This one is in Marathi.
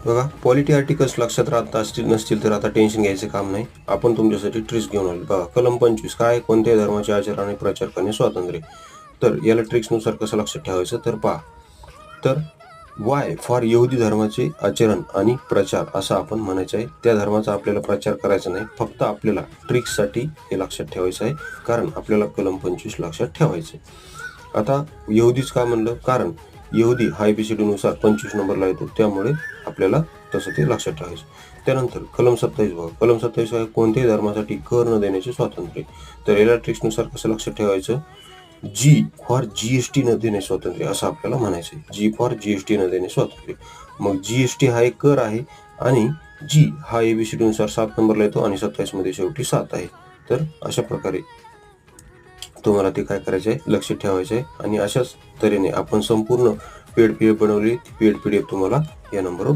बघा, पॉलिटी आर्टिकल्स लक्षात राहत नसतील तर आता टेन्शन घ्यायचं काम नाही. आपण तुमच्यासाठी ट्रिक्स घेऊन आलो. बघा, कलम 25 काय, कोणत्याही धर्माचे आचरण आणि प्रचार करणे स्वातंत्र्य. तर याला ट्रिक्सनुसार कसं लक्षात ठेवायचं तर पहा. तर वाय फॉर यहुदी धर्माचे आचरण आणि प्रचार असं आपण म्हणायचं आहे. त्या धर्माचा आपल्याला प्रचार करायचा नाही, फक्त आपल्याला ट्रिक्ससाठी हे लक्षात ठेवायचं आहे, कारण आपल्याला कलम 25 लक्षात ठेवायचं आहे. आता यहुदीच का म्हणलं, कारण यहुदी हा ABCD नुसार 25 नंबरला येतो, त्यामुळे आपल्याला तसं ते लक्षात ठेवायचं. त्यानंतर कलम 27 बघा, कलम 27 आहे कोणत्याही धर्मासाठी कर न देण्याचे स्वातंत्र्य. तर याला ट्रिक्सनुसार कसं लक्षात ठेवायचं, जी फॉर GST न देणे स्वातंत्र्य असं आपल्याला म्हणायचं. जी फॉर GST न देणे स्वातंत्र्य. मग GST हा एक कर आहे आणि जी हा ABCD नुसार 7 नंबरला येतो आणि 27 मध्ये शेवटी 7 आहे. तर अशा प्रकारे तुम्हाला ते काय करायचं आहे, लक्षात ठेवायचं आहे. आणि अशाच तऱ्हेने आपण संपूर्ण पेड PDF बनवली. पेड PDF तुम्हाला या नंबरवर